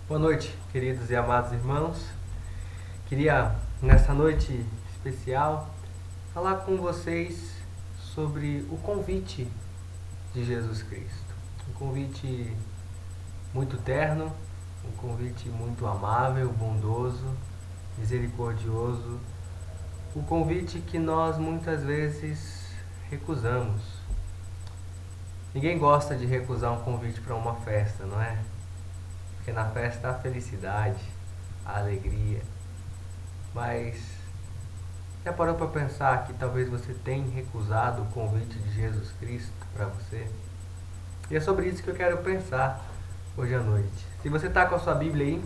Boa noite, queridos e amados irmãos. Queria, nessa noite especial, falar com vocês sobre o convite de Jesus Cristo. Um convite muito terno, um convite muito amável, bondoso, misericordioso. O convite que nós muitas vezes recusamos. Ninguém gosta de recusar um convite para uma festa, não é? Porque na festa há a felicidade, a alegria. Mas já parou para pensar que talvez você tenha recusado o convite de Jesus Cristo para você? E é sobre isso que eu quero pensar hoje à noite. Se você está com a sua Bíblia aí,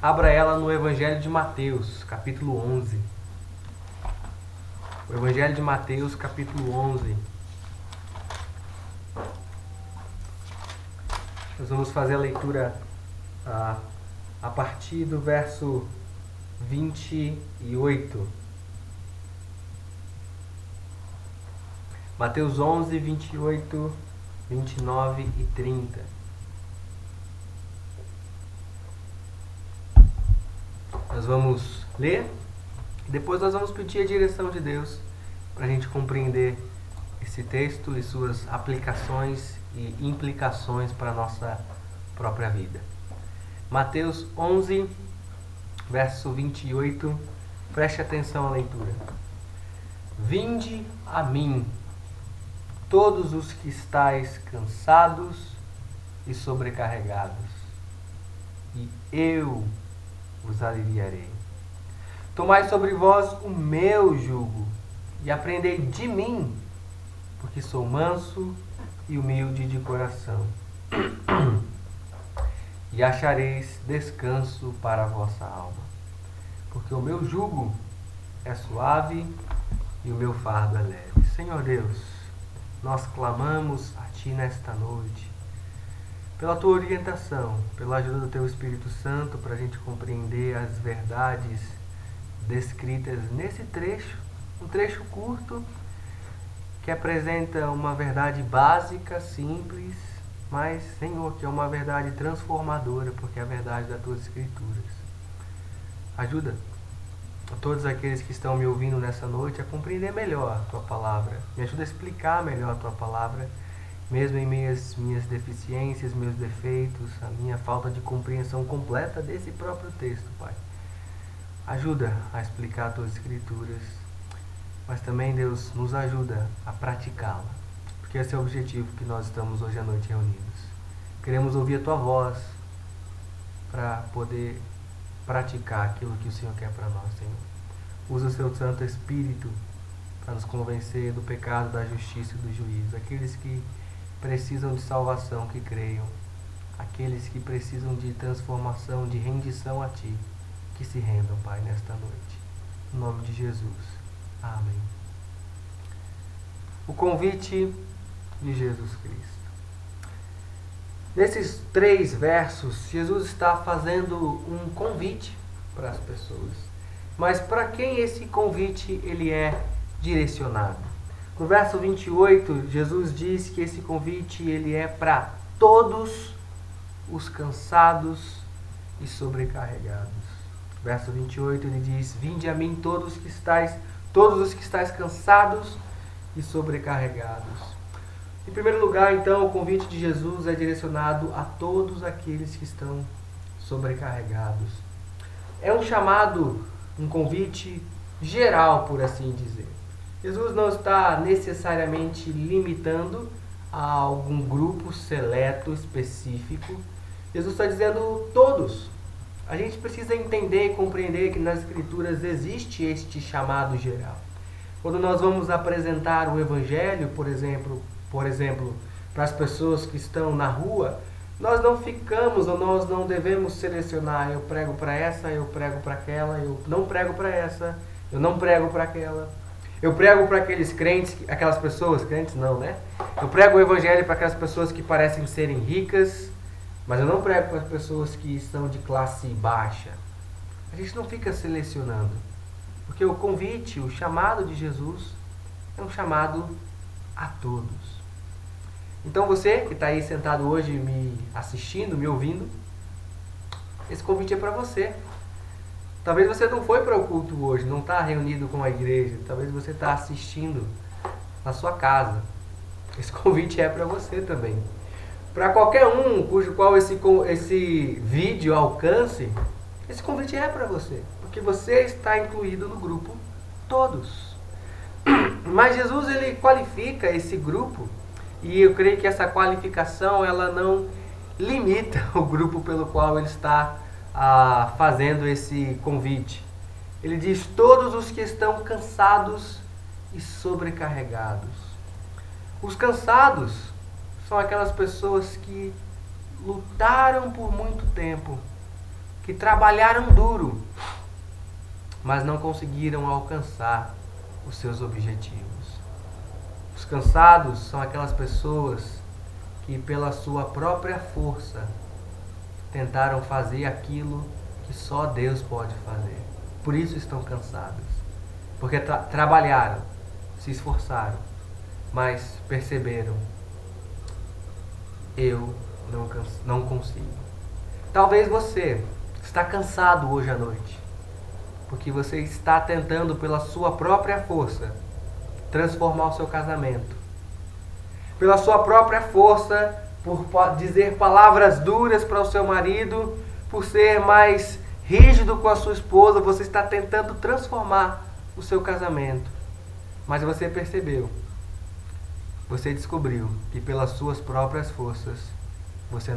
abra ela no Evangelho de Mateus, capítulo 11. O Evangelho de Mateus, capítulo 11. Nós vamos fazer a leitura a partir do verso 28. Mateus 11, 28, 29 e 30. Nós vamos ler e depois nós vamos pedir a direção de Deus para a gente compreender esse texto e suas aplicações e implicações para a nossa própria vida. Mateus 11, verso 28, preste atenção à leitura. Vinde a mim, todos os que estáis cansados e sobrecarregados, e eu vos aliviarei. Tomai sobre vós o meu jugo e aprendei de mim, porque sou manso e humilde de coração. E achareis descanso para a vossa alma, porque o meu jugo é suave e o meu fardo é leve. Senhor Deus, nós clamamos a Ti nesta noite, pela Tua orientação, pela ajuda do Teu Espírito Santo, para a gente compreender as verdades descritas nesse trecho, um trecho curto, que apresenta uma verdade básica, simples, mas, Senhor, que é uma verdade transformadora, porque é a verdade das Tuas Escrituras. Ajuda a todos aqueles que estão me ouvindo nessa noite a compreender melhor a Tua Palavra. Me ajuda a explicar melhor a Tua Palavra, mesmo em meio às minhas deficiências, meus defeitos, a minha falta de compreensão completa desse próprio texto, Pai. Ajuda a explicar as Tuas Escrituras, mas também, Deus, nos ajuda a praticá-la, porque esse é o objetivo que nós estamos hoje à noite reunidos. Queremos ouvir a Tua voz para poder praticar aquilo que o Senhor quer para nós, Senhor. Usa o Seu Santo Espírito para nos convencer do pecado, da justiça e do juízo. Aqueles que precisam de salvação, que creiam. Aqueles que precisam de transformação, de rendição a Ti, que se rendam, Pai, nesta noite. Em nome de Jesus. Amém. O convite de Jesus Cristo. Nesses 3 versos, Jesus está fazendo um convite para as pessoas. Mas para quem esse convite ele é direcionado? No verso 28, Jesus diz que esse convite ele é para todos os cansados e sobrecarregados. Verso 28, ele diz: Vinde a mim todos os que estáis cansados e sobrecarregados. Em primeiro lugar, então, o convite de Jesus é direcionado a todos aqueles que estão sobrecarregados. É um chamado, um convite geral, por assim dizer. Jesus não está necessariamente limitando a algum grupo seleto, específico. Jesus está dizendo todos. A gente precisa entender e compreender que nas Escrituras existe este chamado geral. Quando nós vamos apresentar o Evangelho, por exemplo, para as pessoas que estão na rua, nós não ficamos ou nós não devemos selecionar: eu prego para essa, eu prego para aquela, eu não prego para essa, eu não prego para aquela. Eu prego para aqueles crentes, aquelas pessoas, crentes não, né? Eu prego o Evangelho para aquelas pessoas que parecem serem ricas, mas eu não prego para as pessoas que estão de classe baixa. A gente não fica selecionando. Porque o convite, o chamado de Jesus, é um chamado a todos. Então você que está aí sentado hoje me assistindo, me ouvindo, esse convite é para você. Talvez você não foi para o culto hoje, não está reunido com a igreja. Talvez você está assistindo na sua casa. Esse convite é para você também. Para qualquer um cujo qual esse vídeo alcance, esse convite é para você. Porque você está incluído no grupo todos. Mas Jesus, ele qualifica esse grupo, e eu creio que essa qualificação ela não limita o grupo pelo qual ele está fazendo esse convite. Ele diz: todos os que estão cansados e sobrecarregados. Os cansados são aquelas pessoas que lutaram por muito tempo, que trabalharam duro, mas não conseguiram alcançar os seus objetivos. Os cansados são aquelas pessoas que, pela sua própria força, tentaram fazer aquilo que só Deus pode fazer. Por isso estão cansados. Porque trabalharam, se esforçaram, mas perceberam: eu não consigo. Talvez você está cansado hoje à noite, porque você está tentando, pela sua própria força, transformar o seu casamento. Pela sua própria força, por dizer palavras duras para o seu marido, por ser mais rígido com a sua esposa, você está tentando transformar o seu casamento. Mas você percebeu, você descobriu que pelas suas próprias forças você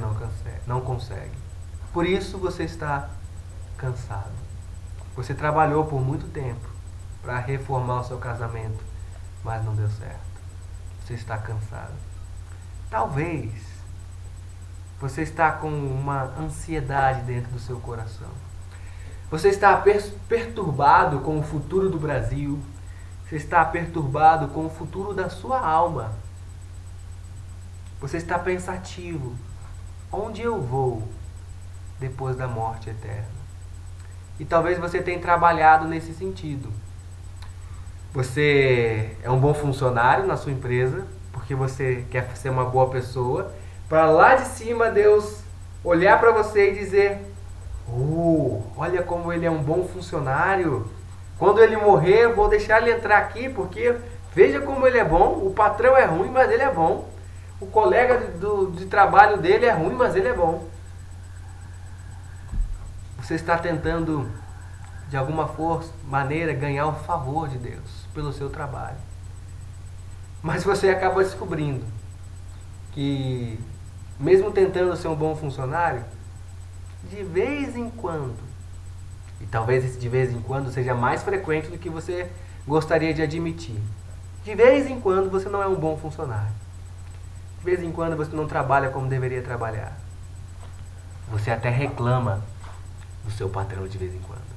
não consegue. Por isso você está cansado. Você trabalhou por muito tempo para reformar o seu casamento, mas não deu certo. Você está cansado. Talvez você está com uma ansiedade dentro do seu coração. Você está perturbado com o futuro do Brasil. Você está perturbado com o futuro da sua alma. Você está pensativo. Onde eu vou depois da morte eterna? E talvez você tenha trabalhado nesse sentido. Você é um bom funcionário na sua empresa, porque você quer ser uma boa pessoa, para lá de cima Deus olhar para você e dizer: olha como ele é um bom funcionário. Quando ele morrer, eu vou deixar ele entrar aqui, porque veja como ele é bom. O patrão é ruim, mas ele é bom. O colega de trabalho dele é ruim, mas ele é bom. Você está tentando, de alguma maneira, ganhar o favor de Deus pelo seu trabalho. Mas você acaba descobrindo que, mesmo tentando ser um bom funcionário, de vez em quando, e talvez esse de vez em quando seja mais frequente do que você gostaria de admitir, de vez em quando você não é um bom funcionário. De vez em quando você não trabalha como deveria trabalhar. Você até reclama do seu patrão de vez em quando.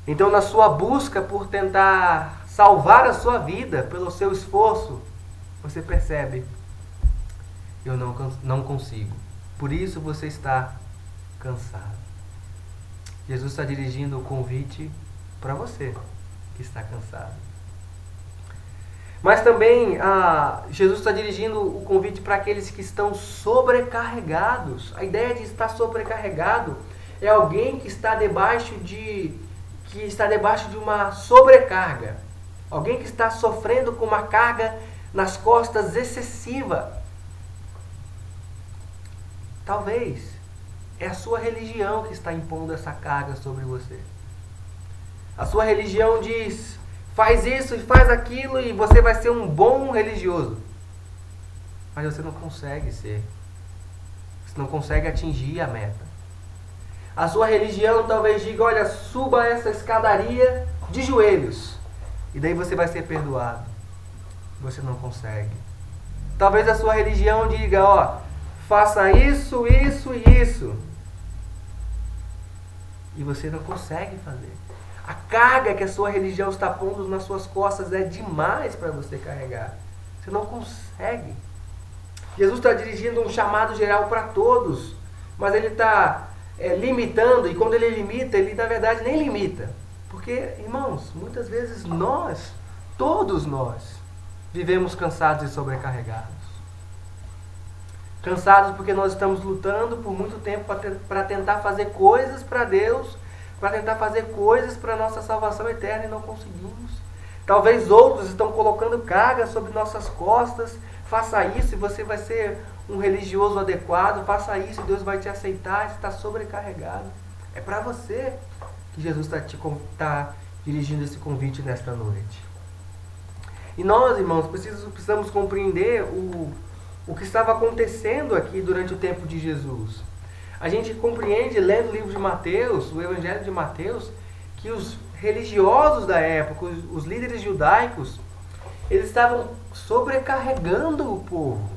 Então, na sua busca por tentar salvar a sua vida pelo seu esforço, você percebe: eu não consigo. Por isso você está cansado. Jesus está dirigindo o convite para você que está cansado. Mas também Jesus está dirigindo o convite para aqueles que estão sobrecarregados. A ideia de estar sobrecarregado é alguém que está debaixo de uma sobrecarga. Alguém que está sofrendo com uma carga nas costas excessiva. Talvez é a sua religião que está impondo essa carga sobre você. A sua religião diz: faz isso e faz aquilo e você vai ser um bom religioso. Mas você não consegue ser. Você não consegue atingir a meta. A sua religião talvez diga: olha, suba essa escadaria de joelhos. E daí você vai ser perdoado. Você não consegue. Talvez a sua religião diga: faça isso, isso e isso. E você não consegue fazer. A carga que a sua religião está pondo nas suas costas é demais para você carregar. Você não consegue. Jesus está dirigindo um chamado geral para todos, mas ele está limitando, e quando ele limita, ele na verdade nem limita. Porque, irmãos, muitas vezes todos nós, vivemos cansados e sobrecarregados. Cansados porque nós estamos lutando por muito tempo para tentar fazer coisas para Deus, para tentar fazer coisas para a nossa salvação eterna e não conseguimos. Talvez outros estão colocando carga sobre nossas costas. Faça isso e você vai ser um religioso adequado. Faça isso e Deus vai te aceitar. Você está sobrecarregado. É para você que Jesus está dirigindo esse convite nesta noite. E nós, irmãos, precisamos compreender o que estava acontecendo aqui durante o tempo de Jesus. A gente compreende, lendo o livro de Mateus, o Evangelho de Mateus, que os religiosos da época, os líderes judaicos, eles estavam sobrecarregando o povo.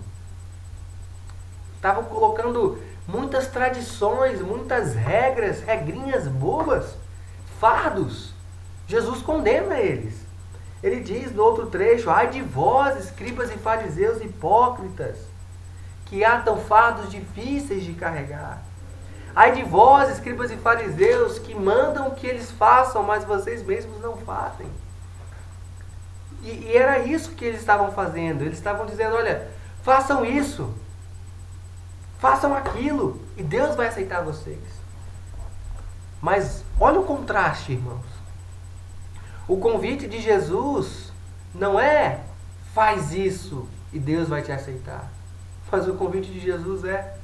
Estavam colocando muitas tradições, muitas regras, regrinhas bobas, fardos. Jesus condena eles. Ele diz no outro trecho: ai de vós, escribas e fariseus hipócritas, que atam fardos difíceis de carregar. Ai de vós, escribas e fariseus, que mandam que eles façam, mas vocês mesmos não fazem. E era isso que eles estavam fazendo. Eles estavam dizendo: olha, façam isso, façam aquilo, e Deus vai aceitar vocês. Mas olha o contraste, irmãos. O convite de Jesus não é faz isso e Deus vai te aceitar. Mas o convite de Jesus é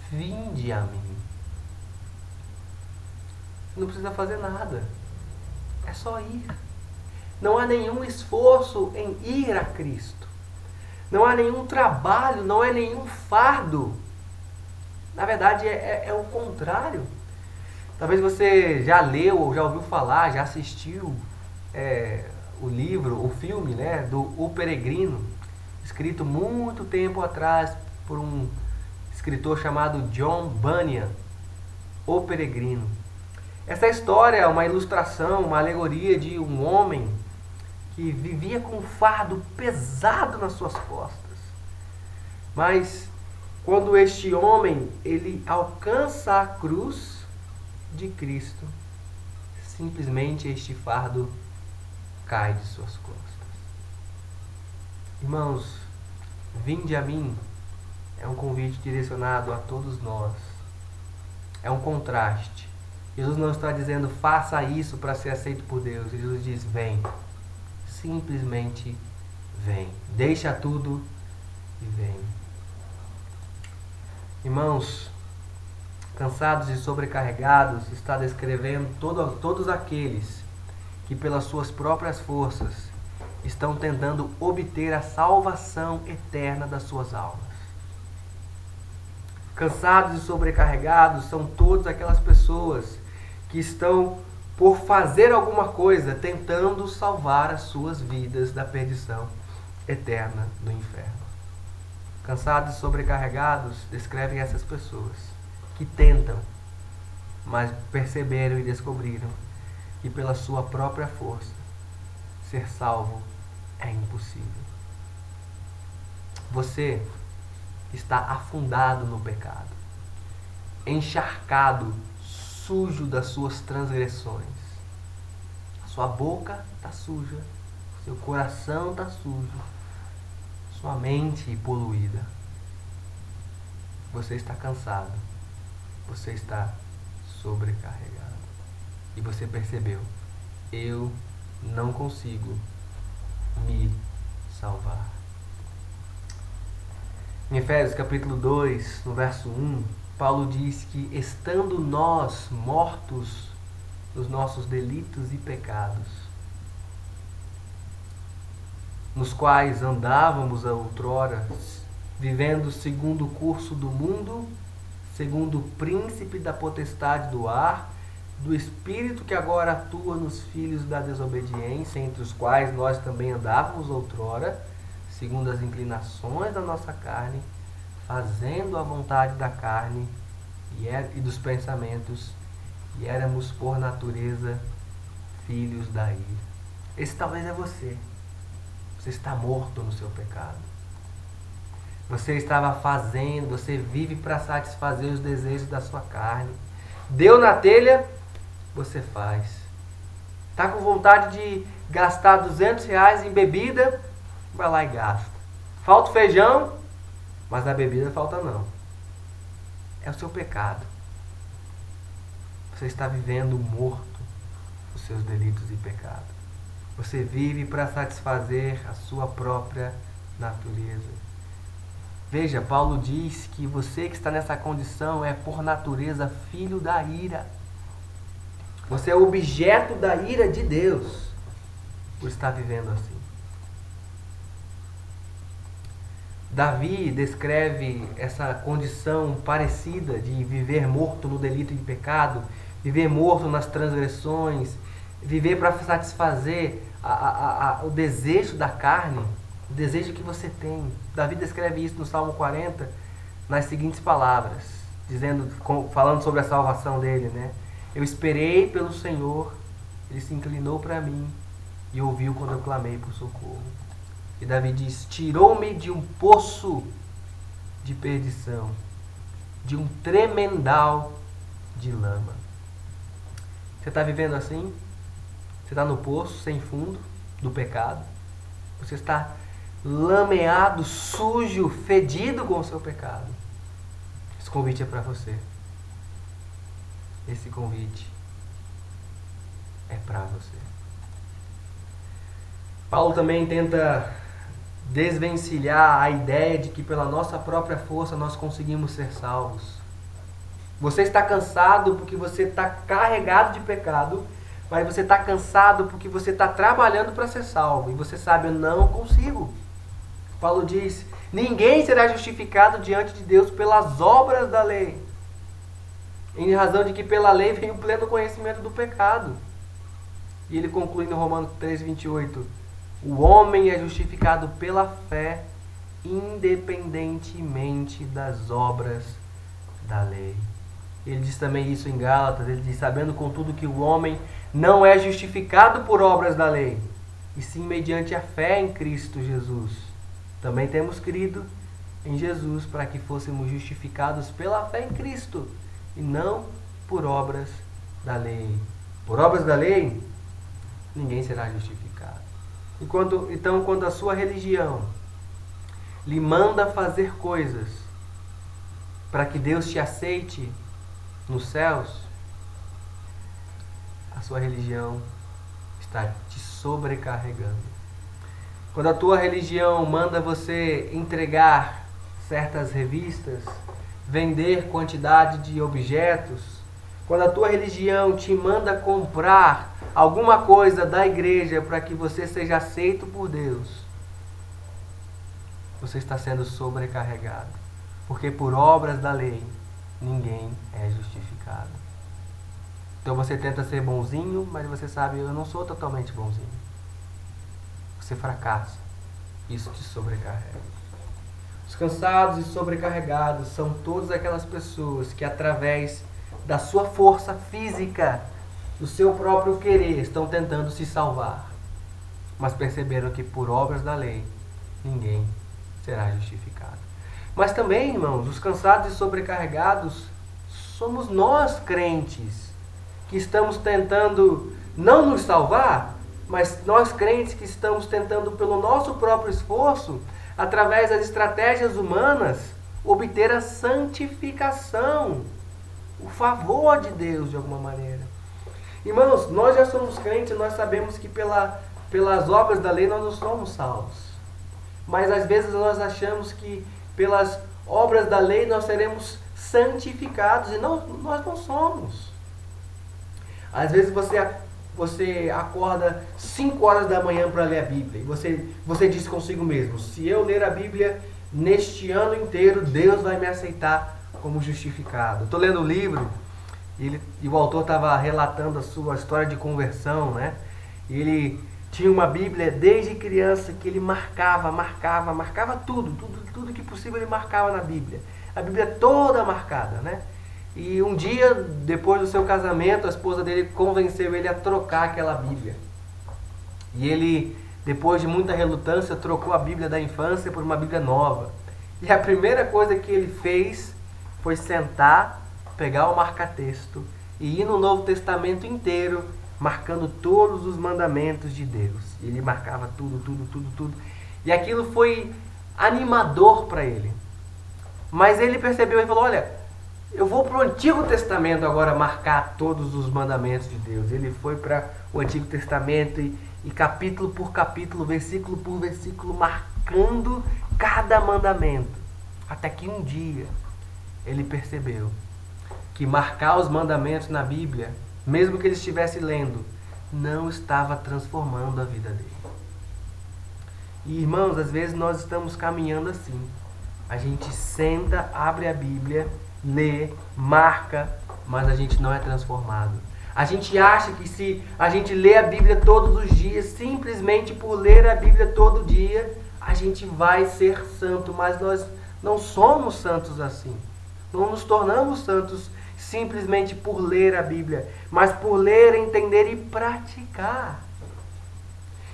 vinde a mim. Não precisa fazer nada. É só ir. Não há nenhum esforço em ir a Cristo. Não há nenhum trabalho, não é nenhum fardo. Na verdade, é o contrário. Talvez você já leu ou já ouviu falar, já assistiu o livro, o filme, né, do O Peregrino, escrito muito tempo atrás por um escritor chamado John Bunyan. O Peregrino. Essa história é uma ilustração, uma alegoria de um homem que vivia com um fardo pesado nas suas costas. Mas quando este homem ele alcança a cruz de Cristo, simplesmente este fardo cai de suas costas. Irmãos, vinde a mim é um convite direcionado a todos nós. É um contraste. Jesus não está dizendo faça isso para ser aceito por Deus. Jesus diz vem. Simplesmente vem. Deixa tudo e vem. Irmãos, cansados e sobrecarregados, está descrevendo todos aqueles que pelas suas próprias forças estão tentando obter a salvação eterna das suas almas. Cansados e sobrecarregados são todas aquelas pessoas que estão por fazer alguma coisa tentando salvar as suas vidas da perdição eterna do inferno. Cansados e sobrecarregados descrevem essas pessoas que tentam, mas perceberam e descobriram que pela sua própria força ser salvo é impossível. Você está afundado no pecado, encharcado, sujo das suas transgressões. Sua boca está suja, seu coração está sujo, sua mente poluída. Você está cansado, você está sobrecarregado. E você percebeu, eu não consigo me salvar. Em Efésios capítulo 2, no verso 1, Paulo diz que estando nós mortos nos nossos delitos e pecados, nos quais andávamos outrora, vivendo segundo o curso do mundo, segundo o príncipe da potestade do ar, do espírito que agora atua nos filhos da desobediência, entre os quais nós também andávamos outrora, segundo as inclinações da nossa carne, fazendo a vontade da carne e dos pensamentos, e éramos por natureza filhos da ira. Esse talvez é você. Você está morto no seu pecado. Você estava fazendo, você vive para satisfazer os desejos da sua carne. Deu na telha, você faz. Está com vontade de gastar R$200 em bebida, vai lá e gasta. Falta feijão, Mas na bebida falta não. É o seu pecado. Você está vivendo morto os seus delitos e pecados. Você vive para satisfazer a sua própria natureza. Veja, Paulo diz que você que está nessa condição é por natureza filho da ira. Você é objeto da ira de Deus por estar vivendo assim. Davi descreve essa condição parecida de viver morto no delito e pecado, viver morto nas transgressões, viver para satisfazer o desejo da carne, o desejo que você tem. Davi descreve isso no Salmo 40 nas seguintes palavras, falando sobre a salvação dele, né? Eu esperei pelo Senhor, Ele se inclinou para mim e ouviu quando eu clamei por socorro. E Davi diz, tirou-me de um poço de perdição, de um tremendal de lama. Você está vivendo assim? Você está no poço sem fundo do pecado? Você está lameado, sujo, fedido com o seu pecado? Esse convite é para você. Esse convite é para você. Paulo também tenta desvencilhar a ideia de que pela nossa própria força nós conseguimos ser salvos. Você está cansado porque você está carregado de pecado, mas você está cansado porque você está trabalhando para ser salvo. E você sabe, eu não consigo. Paulo diz, ninguém será justificado diante de Deus pelas obras da lei. Em razão de que pela lei vem o pleno conhecimento do pecado. E ele conclui no Romanos 3:28, o homem é justificado pela fé, independentemente das obras da lei. Ele diz também isso em Gálatas, ele diz, sabendo contudo que o homem não é justificado por obras da lei, e sim mediante a fé em Cristo Jesus. Também temos crido em Jesus para que fôssemos justificados pela fé em Cristo, e não por obras da lei. Por obras da lei, ninguém será justificado. Então, quando a sua religião lhe manda fazer coisas para que Deus te aceite nos céus, a sua religião está te sobrecarregando. Quando a tua religião manda você entregar certas revistas, vender quantidade de objetos, quando a tua religião te manda comprar alguma coisa da igreja para que você seja aceito por Deus, você está sendo sobrecarregado. Porque por obras da lei, ninguém é justificado. Então você tenta ser bonzinho, mas você sabe, eu não sou totalmente bonzinho. Você fracassa. Isso te sobrecarrega. Os cansados e sobrecarregados são todas aquelas pessoas que através da sua força física, do seu próprio querer, estão tentando se salvar. Mas perceberam que por obras da lei, ninguém será justificado. Mas também, irmãos, os cansados e sobrecarregados somos nós, crentes, que estamos tentando não nos salvar, mas nós, crentes, que estamos tentando, pelo nosso próprio esforço, através das estratégias humanas, obter a santificação, o favor de Deus, de alguma maneira. Irmãos, nós já somos crentes, nós sabemos que pelas obras da lei nós não somos salvos. Mas às vezes nós achamos que pelas obras da lei nós seremos santificados, e nós não somos. Às vezes você acorda 5 horas da manhã para ler a Bíblia, e você diz consigo mesmo, se eu ler a Bíblia neste ano inteiro, Deus vai me aceitar como justificado. Estou lendo o livro, e o autor estava relatando a sua história de conversão, né? E ele tinha uma Bíblia desde criança que ele marcava tudo que possível ele marcava na Bíblia. A Bíblia toda marcada, né? E um dia, depois do seu casamento, a esposa dele convenceu ele a trocar aquela Bíblia. E ele, depois de muita relutância, trocou a Bíblia da infância por uma Bíblia nova. E a primeira coisa que ele fez foi sentar, pegar o marca-texto e ir no Novo Testamento inteiro, marcando todos os mandamentos de Deus. E ele marcava tudo. E aquilo foi animador para ele. Mas ele percebeu e falou, olha, eu vou para o Antigo Testamento agora marcar todos os mandamentos de Deus. Ele foi para o Antigo Testamento e capítulo por capítulo, versículo por versículo, marcando cada mandamento. Até que um dia ele percebeu que marcar os mandamentos na Bíblia, mesmo que ele estivesse lendo, não estava transformando a vida dele. E irmãos, às vezes nós estamos caminhando assim. A gente senta, abre a Bíblia, lê, marca, mas a gente não é transformado. A gente acha que se a gente lê a Bíblia todos os dias, simplesmente por ler a Bíblia todo dia, a gente vai ser santo, mas nós não somos santos assim. Não nos tornamos santos simplesmente por ler a Bíblia, mas por ler, entender e praticar.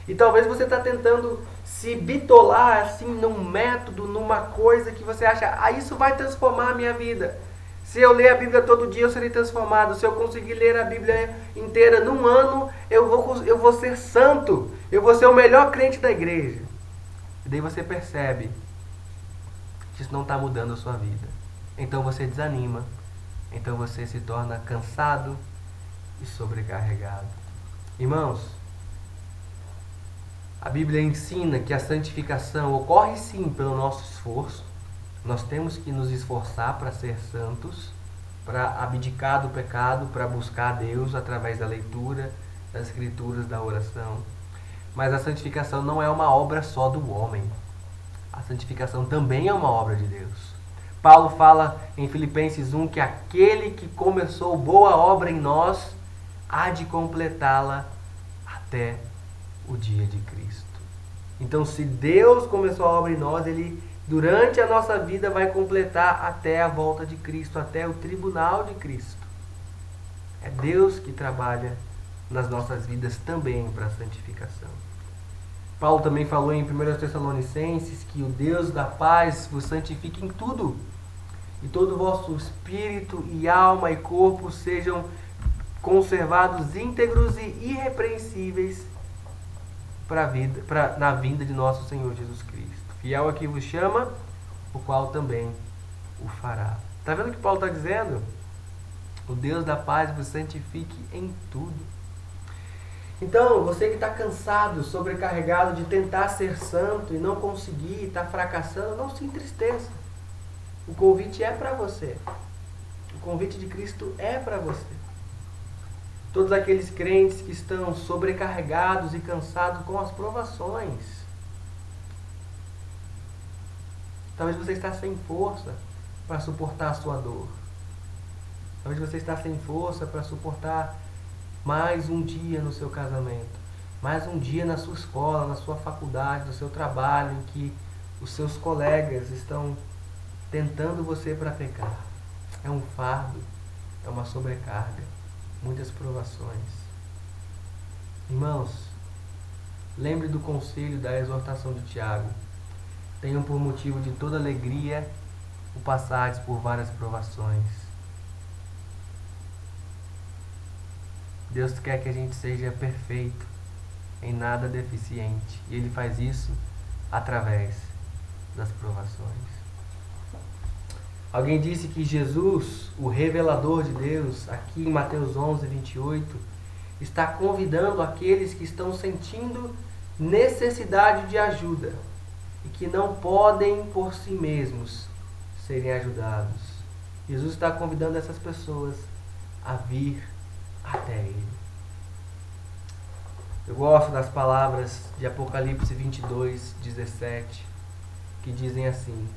E talvez você está tentando se bitolar assim num método, numa coisa que você acha, isso vai transformar a minha vida. Se eu ler a Bíblia todo dia, eu serei transformado. Se eu conseguir ler a Bíblia inteira num ano, eu vou ser santo. Eu vou ser o melhor crente da igreja. E daí você percebe que isso não está mudando a sua vida. Então você desanima. Então você se torna cansado e sobrecarregado. Irmãos, a Bíblia ensina que a santificação ocorre sim pelo nosso esforço. Nós temos que nos esforçar para ser santos, para abdicar do pecado, para buscar a Deus através da leitura, das escrituras, da oração. Mas a santificação não é uma obra só do homem. A santificação também é uma obra de Deus. Paulo fala em Filipenses 1 que aquele que começou boa obra em nós há de completá-la até o dia de Cristo. Então, se Deus começou a obra em nós, Ele, durante a nossa vida, vai completar até a volta de Cristo, até o tribunal de Cristo. É Deus que trabalha nas nossas vidas também para a santificação. Paulo também falou em 1 Tessalonicenses que o Deus da paz vos santifique em tudo, e todo o vosso espírito e alma e corpo sejam conservados íntegros e irrepreensíveis na vinda de nosso Senhor Jesus Cristo. Fiel a quem vos chama, o qual também o fará. Está vendo o que Paulo está dizendo? O Deus da paz vos santifique em tudo. Então, você que está cansado, sobrecarregado de tentar ser santo e não conseguir, está fracassando, não se entristeça. O convite é para você. O convite de Cristo é para você. Todos aqueles crentes que estão sobrecarregados e cansados com as provações. Talvez você está sem força para suportar a sua dor. Talvez você está sem força para suportar mais um dia no seu casamento. Mais um dia na sua escola, na sua faculdade, no seu trabalho, em que os seus colegas estão tentando você para pecar. É um fardo, é uma sobrecarga, muitas provações. Irmãos, lembre do conselho da exortação de Tiago. Tenham por motivo de toda alegria o passardes por várias provações. Deus quer que a gente seja perfeito, em nada deficiente. E Ele faz isso através das provações. Alguém disse que Jesus, o revelador de Deus, aqui em Mateus 11, 28, está convidando aqueles que estão sentindo necessidade de ajuda e que não podem por si mesmos serem ajudados. Jesus está convidando essas pessoas a vir até Ele. Eu gosto das palavras de Apocalipse 22, 17, que dizem assim: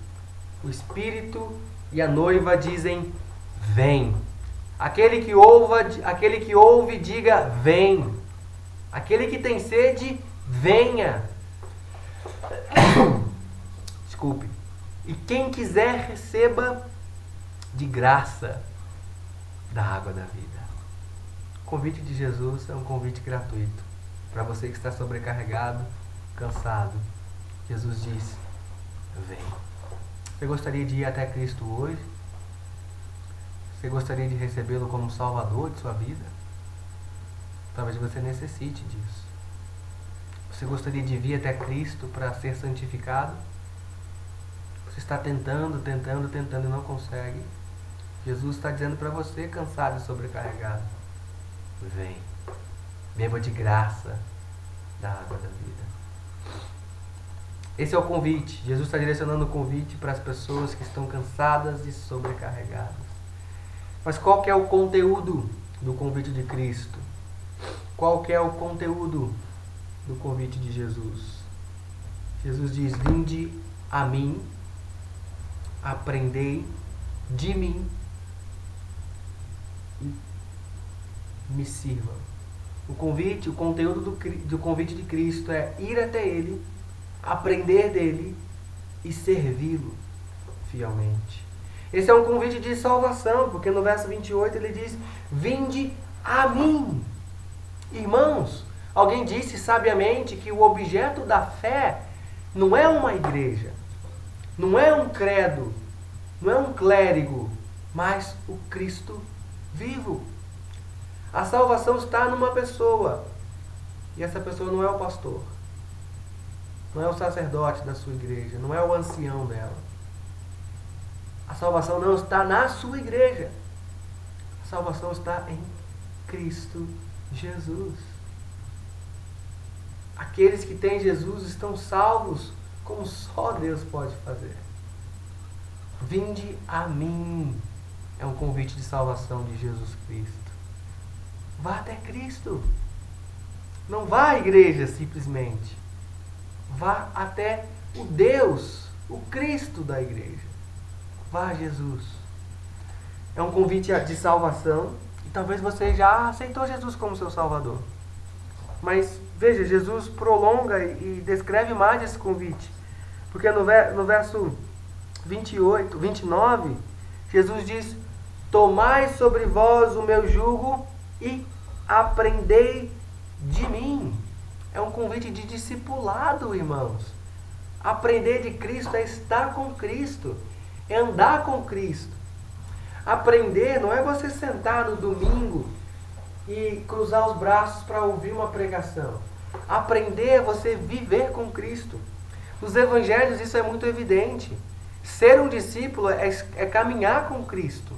o Espírito e a noiva dizem, vem. Aquele que ouve, diga, vem. Aquele que tem sede, venha. Desculpe. E quem quiser, receba de graça da água da vida. O convite de Jesus é um convite gratuito. Para você que está sobrecarregado, cansado, Jesus diz, vem. Você gostaria de ir até Cristo hoje? Você gostaria de recebê-lo como Salvador de sua vida? Talvez você necessite disso. Você gostaria de vir até Cristo para ser santificado? Você está tentando e não consegue. Jesus está dizendo para você, cansado e sobrecarregado: vem, beba de graça da água da vida. Esse é o convite. Jesus está direcionando o convite para as pessoas que estão cansadas e sobrecarregadas. Mas qual que é o conteúdo do convite de Cristo? Qual que é o conteúdo do convite de Jesus? Jesus diz: vinde a mim, aprendei de mim e me sirva. O conteúdo do convite de Cristo é ir até Ele, aprender dele e servi-lo fielmente. Esse é um convite de salvação, porque no verso 28 ele diz: vinde a mim. Irmãos, alguém disse sabiamente que o objeto da fé não é uma igreja, não é um credo, não é um clérigo, mas o Cristo vivo. A salvação está numa pessoa, e essa pessoa não é o pastor, não é o sacerdote da sua igreja, não é o ancião dela. A salvação não está na sua igreja. A salvação está em Cristo Jesus. Aqueles que têm Jesus estão salvos como só Deus pode fazer. Vinde a mim. É um convite de salvação de Jesus Cristo. Vá até Cristo. Não vá à igreja simplesmente. Vá até o Deus, o Cristo da igreja. Vá a Jesus. É um convite de salvação. E talvez você já aceitou Jesus como seu Salvador. Mas veja, Jesus prolonga e descreve mais esse convite. Porque no verso 29, Jesus diz: tomai sobre vós o meu jugo e aprendei de mim. É um convite de discipulado, irmãos. Aprender de Cristo é estar com Cristo, é andar com Cristo. Aprender não é você sentar no domingo e cruzar os braços para ouvir uma pregação. Aprender é você viver com Cristo. Nos evangelhos isso é muito evidente. Ser um discípulo é caminhar com Cristo.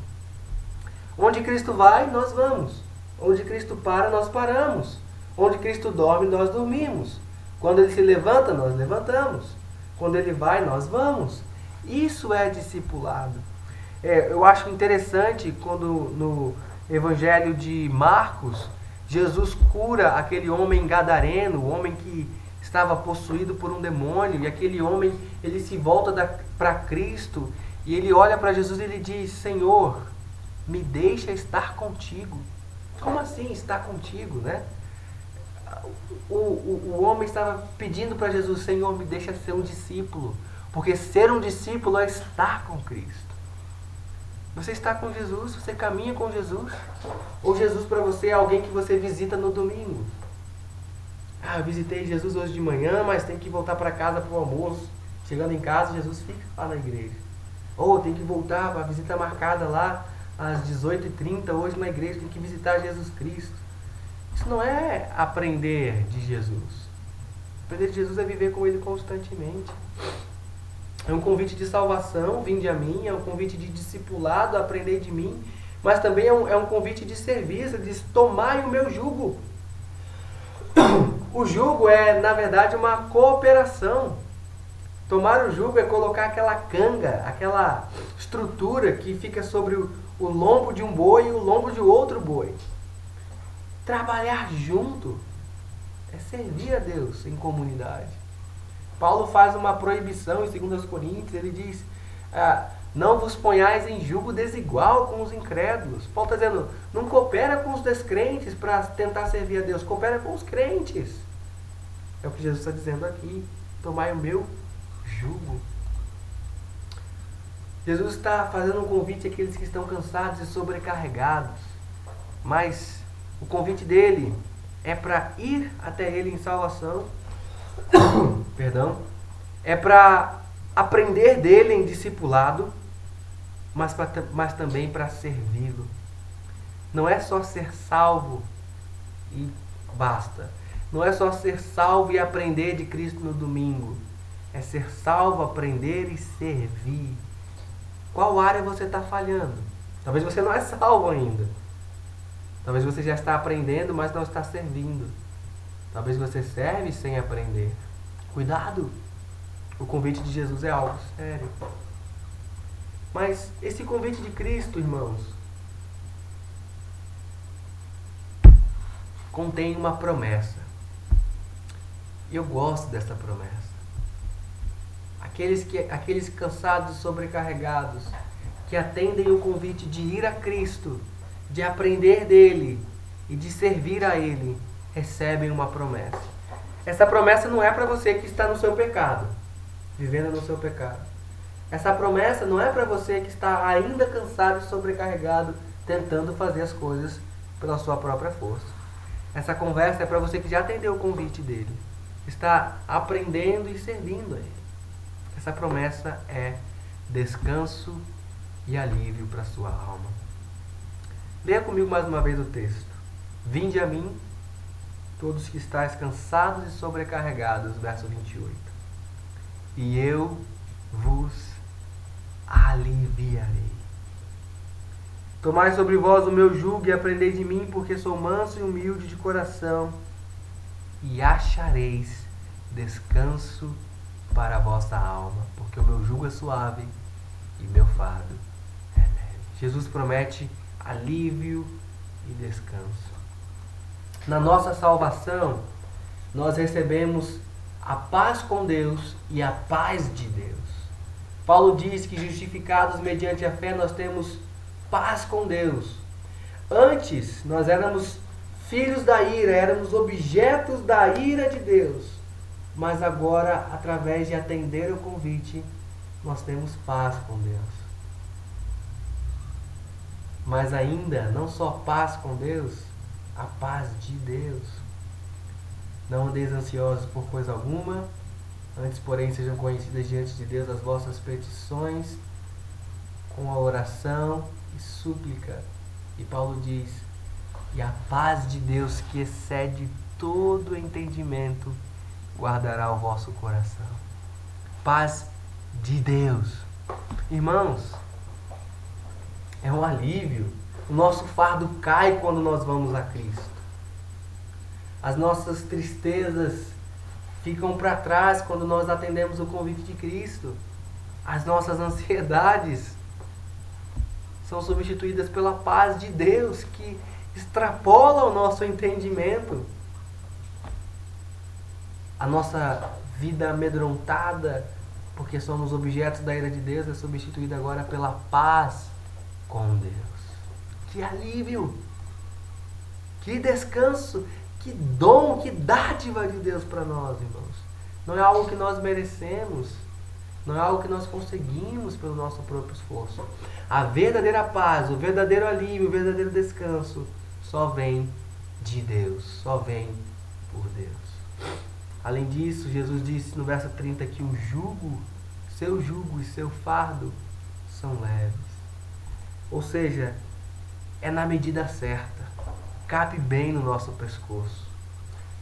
Onde Cristo vai, nós vamos. Onde Cristo para, nós paramos. Onde Cristo dorme, nós dormimos. Quando Ele se levanta, nós levantamos. Quando Ele vai, nós vamos. Isso é discipulado. Eu acho interessante quando no Evangelho de Marcos, Jesus cura aquele homem gadareno, o homem que estava possuído por um demônio, e aquele homem, ele se volta para Cristo, e ele olha para Jesus e ele diz: Senhor, me deixa estar contigo. Como assim estar contigo, né? O homem estava pedindo para Jesus: Senhor, me deixa ser um discípulo, porque ser um discípulo é estar com Cristo. Você está com Jesus? Você caminha com Jesus? Ou Jesus para você é alguém que você visita no domingo? Eu visitei Jesus hoje de manhã, mas tenho que voltar para casa para o almoço. Chegando em casa, Jesus fica lá na igreja. Ou tem que voltar para a visita marcada lá às 18h30 hoje na igreja, tem que visitar Jesus Cristo. Isso não é aprender de Jesus. Aprender de Jesus é viver com Ele constantemente. É um convite de salvação, vinde a mim, é um convite de discipulado, aprender de mim, mas também é um convite de serviço, diz: tomai o meu jugo. O jugo é, na verdade, uma cooperação. Tomar o jugo é colocar aquela canga, aquela estrutura que fica sobre o lombo de um boi e o lombo de outro boi. Trabalhar junto é servir a Deus em comunidade. Paulo faz uma proibição em 2 Coríntios, ele diz: não vos ponhais em jugo desigual com os incrédulos. Paulo está dizendo: não coopera com os descrentes para tentar servir a Deus, coopera com os crentes. É o que Jesus está dizendo aqui: tomai o meu jugo. Jesus está fazendo um convite àqueles que estão cansados e sobrecarregados, mas o convite dele é para ir até Ele em salvação, é para aprender dele em discipulado, mas também para servi-lo. Não é só ser salvo e basta. Não é só ser salvo e aprender de Cristo no domingo. é ser salvo, aprender e servir. Qual área você está falhando? Talvez você não é salvo ainda. Talvez você já está aprendendo, mas não está servindo. Talvez você serve sem aprender. Cuidado! O convite de Jesus é algo sério. Mas esse convite de Cristo, irmãos, contém uma promessa. E eu gosto dessa promessa. Aqueles cansados e sobrecarregados, que atendem o convite de ir a Cristo, de aprender dele e de servir a ele, recebem uma promessa. Essa promessa não é para você que está no seu pecado, vivendo no seu pecado. Essa promessa não é para você que está ainda cansado e sobrecarregado, tentando fazer as coisas pela sua própria força. Essa conversa é para você que já atendeu o convite dele, está aprendendo e servindo a ele. Essa promessa é descanso e alívio para a sua alma. Leia comigo mais uma vez o texto. Vinde a mim, todos que estáis cansados e sobrecarregados, verso 28. E eu vos aliviarei. Tomai sobre vós o meu jugo e aprendei de mim, porque sou manso e humilde de coração, e achareis descanso para a vossa alma, porque o meu jugo é suave e meu fardo é leve. Jesus promete alívio e descanso. Na nossa salvação, nós recebemos a paz com Deus e a paz de Deus. Paulo diz que justificados mediante a fé nós temos paz com Deus. Antes nós éramos filhos da ira, éramos objetos da ira de Deus. Mas agora, através de atender o convite, nós temos paz com Deus. Mas ainda, não só paz com Deus, a paz de Deus. Não andeis ansiosos por coisa alguma, antes, porém, sejam conhecidas diante de Deus as vossas petições, com a oração e súplica. E Paulo diz, e a paz de Deus, que excede todo entendimento, guardará o vosso coração. Paz de Deus. Irmãos, é um alívio. O nosso fardo cai quando nós vamos a Cristo. As nossas tristezas ficam para trás quando nós atendemos o convite de Cristo. As nossas ansiedades são substituídas pela paz de Deus, que extrapola o nosso entendimento. A nossa vida amedrontada, porque somos objetos da ira de Deus, é substituída agora pela paz com Deus. Que alívio! Que descanso! Que dom, que dádiva de Deus para nós, irmãos. Não é algo que nós merecemos, não é algo que nós conseguimos pelo nosso próprio esforço. A verdadeira paz, o verdadeiro alívio, o verdadeiro descanso só vem de Deus, só vem por Deus. Além disso, Jesus disse no verso 30 que o jugo, seu jugo e seu fardo são leves. Ou seja, é na medida certa, cabe bem no nosso pescoço.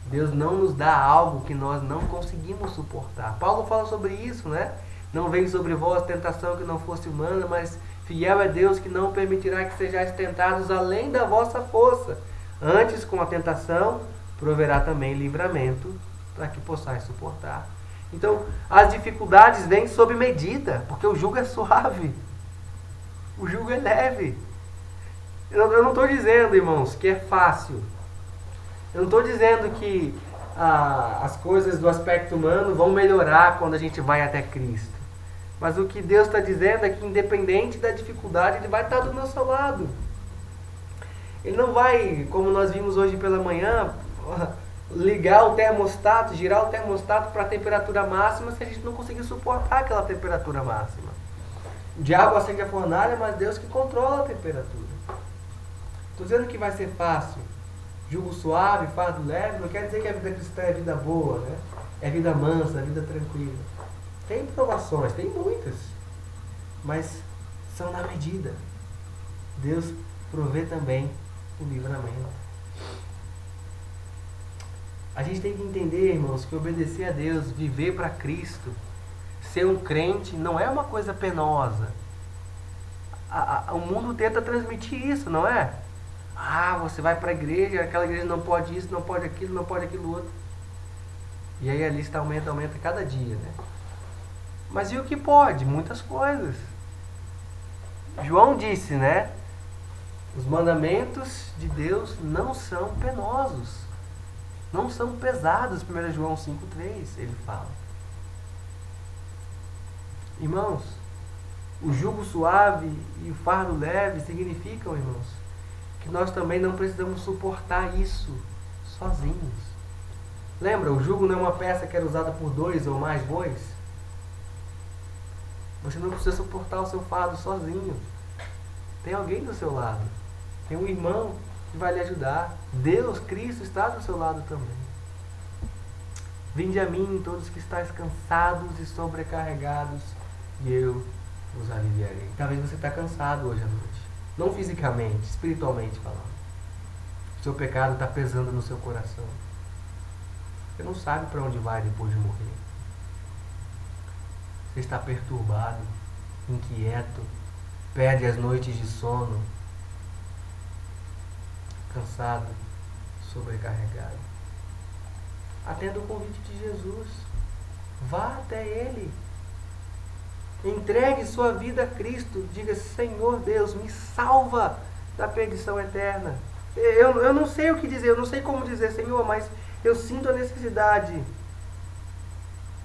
Deus não nos dá algo que nós não conseguimos suportar. Paulo fala sobre isso, né? Não vem sobre vós tentação que não fosse humana, mas fiel é Deus que não permitirá que sejais tentados além da vossa força. Antes, com a tentação, proverá também livramento, para que possais suportar. Então, as dificuldades vêm sob medida, porque o jugo é suave, o jugo é leve. Eu não estou dizendo, irmãos, que é fácil. Eu não estou dizendo que as coisas do aspecto humano vão melhorar quando a gente vai até Cristo. Mas o que Deus está dizendo é que, independente da dificuldade, Ele vai estar do nosso lado. Ele não vai, como nós vimos hoje pela manhã, ligar o termostato, girar o termostato para a temperatura máxima se a gente não conseguir suportar aquela temperatura máxima. O diabo acende a fornalha, mas Deus que controla a temperatura. Estou dizendo que vai ser fácil. Jugo suave, fardo leve, não quer dizer que a vida cristã é vida boa, né? É vida mansa, é vida tranquila. Tem provações, tem muitas, mas são na medida. Deus provê também o livramento. A gente tem que entender, irmãos, que obedecer a Deus, viver para Cristo, ser um crente não é uma coisa penosa. O mundo tenta transmitir isso, não é? Ah, você vai para a igreja, aquela igreja não pode isso, não pode aquilo outro. E aí a lista aumenta cada dia, né? Mas e o que pode? Muitas coisas. João disse, né? Os mandamentos de Deus não são penosos. Não são pesados. 1 João 5,3 ele fala. Irmãos, o jugo suave e o fardo leve significam, irmãos, que nós também não precisamos suportar isso sozinhos. Lembra, o jugo não é uma peça que era usada por 2 ou mais bois? Você não precisa suportar o seu fardo sozinho. Tem alguém do seu lado. Tem um irmão que vai lhe ajudar. Deus, Cristo, está do seu lado também. Vinde a mim, todos que estáis cansados e sobrecarregados, e eu vos aliviarei. Talvez você está cansado hoje à noite. Não fisicamente, espiritualmente falando. O seu pecado está pesando no seu coração. Você não sabe para onde vai depois de morrer. Você está perturbado, inquieto, perde as noites de sono, cansado, sobrecarregado. Atenda o convite de Jesus. Vá até Ele. Entregue sua vida a Cristo. Diga: Senhor Deus, me salva da perdição eterna. Eu não sei o que dizer, eu não sei como dizer, Senhor, mas eu sinto a necessidade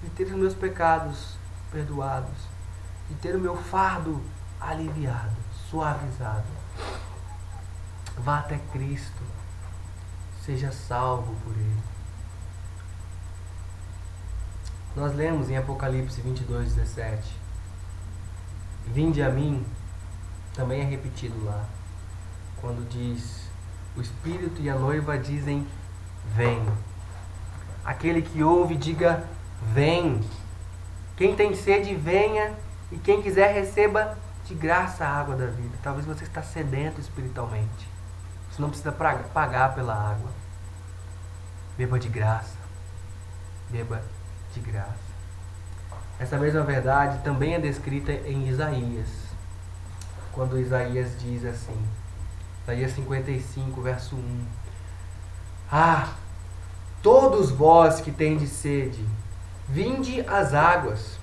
de ter os meus pecados perdoados, de ter o meu fardo aliviado, suavizado. Vá até Cristo. Seja salvo por Ele. Nós lemos em Apocalipse 22:17. Vinde a mim, também é repetido lá, quando diz: o Espírito e a noiva dizem: vem. Aquele que ouve, diga: vem. Quem tem sede, venha, e quem quiser, receba de graça a água da vida. Talvez você está sedento espiritualmente. Você não precisa pagar pela água. Beba de graça. Beba de graça. Essa mesma verdade também é descrita em Isaías. Quando Isaías diz assim, Isaías 55, verso 1. Ah, todos vós que tendes sede, vinde às águas.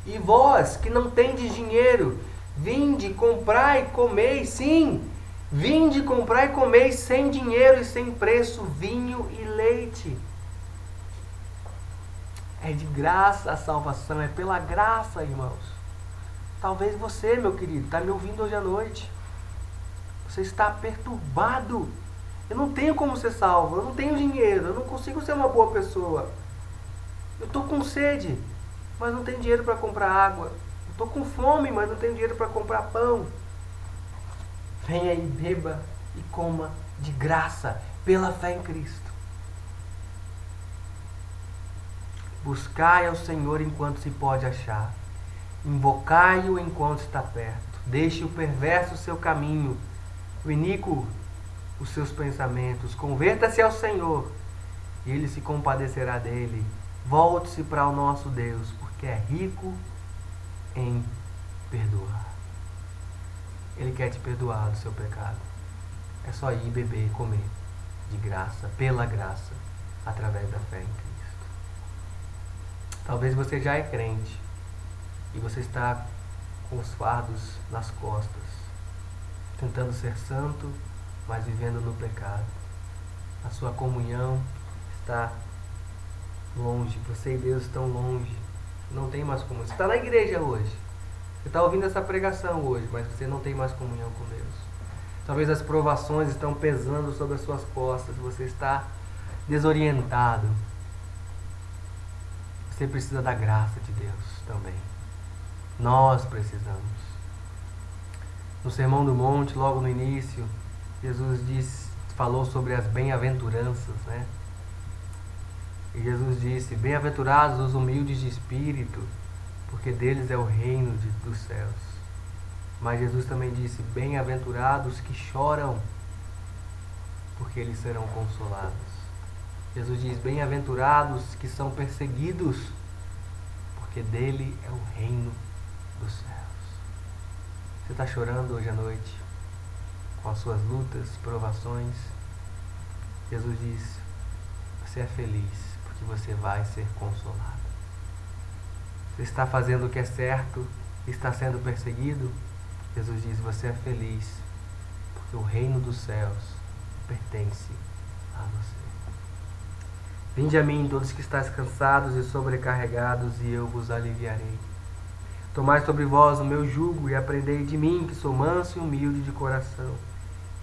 E vós que não tendes dinheiro, vinde, comprai e comei. Sim, vinde, comprai e comei sem dinheiro e sem preço vinho e leite. É de graça a salvação, é pela graça, irmãos. Talvez você, meu querido, está me ouvindo hoje à noite. Você está perturbado. Eu não tenho como ser salvo, eu não tenho dinheiro, eu não consigo ser uma boa pessoa. Eu estou com sede, mas não tenho dinheiro para comprar água. Eu estou com fome, mas não tenho dinheiro para comprar pão. Venha e beba e coma de graça, pela fé em Cristo. Buscai ao Senhor enquanto se pode achar. Invocai-o enquanto está perto. Deixe o perverso o seu caminho, o iníquo os seus pensamentos. Converta-se ao Senhor e Ele se compadecerá dele. Volte-se para o nosso Deus, porque é rico em perdoar. Ele quer te perdoar do seu pecado. É só ir beber e comer de graça, pela graça, através da fé em Cristo. Talvez você já é crente e você está com os fardos nas costas, tentando ser santo, mas vivendo no pecado. A sua comunhão está longe, você e Deus estão longe. Não tem mais comunhão. Você está na igreja hoje, você está ouvindo essa pregação hoje, mas você não tem mais comunhão com Deus. Talvez as provações estão pesando sobre as suas costas, você está desorientado. Você precisa da graça de Deus também. Nós precisamos. No Sermão do Monte, logo no início, Jesus falou sobre as bem-aventuranças, né? E Jesus disse: bem-aventurados os humildes de espírito, porque deles é o reino dos céus. Mas Jesus também disse: bem-aventurados que choram, porque eles serão consolados. Jesus diz: bem-aventurados que são perseguidos, porque porque dele é o reino dos céus. Você está chorando hoje à noite com as suas lutas, provações? Jesus diz: você é feliz porque você vai ser consolado. Você está fazendo o que é certo e está sendo perseguido? Jesus diz: você é feliz porque o reino dos céus pertence a você. Vinde a mim, todos que estáis cansados e sobrecarregados, e eu vos aliviarei. Tomai sobre vós o meu jugo e aprendei de mim, que sou manso e humilde de coração,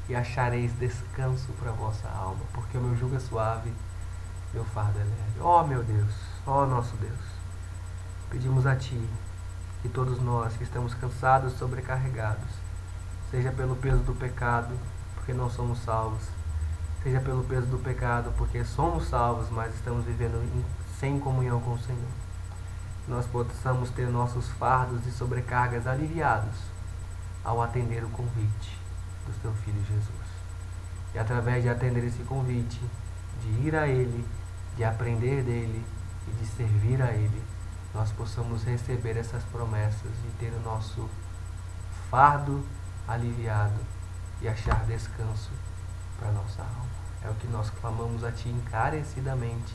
e achareis descanso para a vossa alma, porque o meu jugo é suave, meu fardo é leve. Ó meu Deus, ó nosso Deus, pedimos a Ti que todos nós que estamos cansados e sobrecarregados, seja pelo peso do pecado, porque não somos salvos, seja pelo peso do pecado, porque somos salvos, mas estamos vivendo sem comunhão com o Senhor, nós possamos ter nossos fardos e sobrecargas aliviados ao atender o convite do Teu Filho Jesus. E através de atender esse convite, de ir a Ele, de aprender dEle e de servir a Ele, nós possamos receber essas promessas de ter o nosso fardo aliviado e achar descanso para a nossa alma. É o que nós clamamos a Ti encarecidamente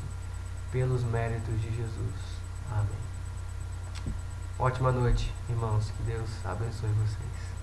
pelos méritos de Jesus. Amém. Ótima noite, irmãos. Que Deus abençoe vocês.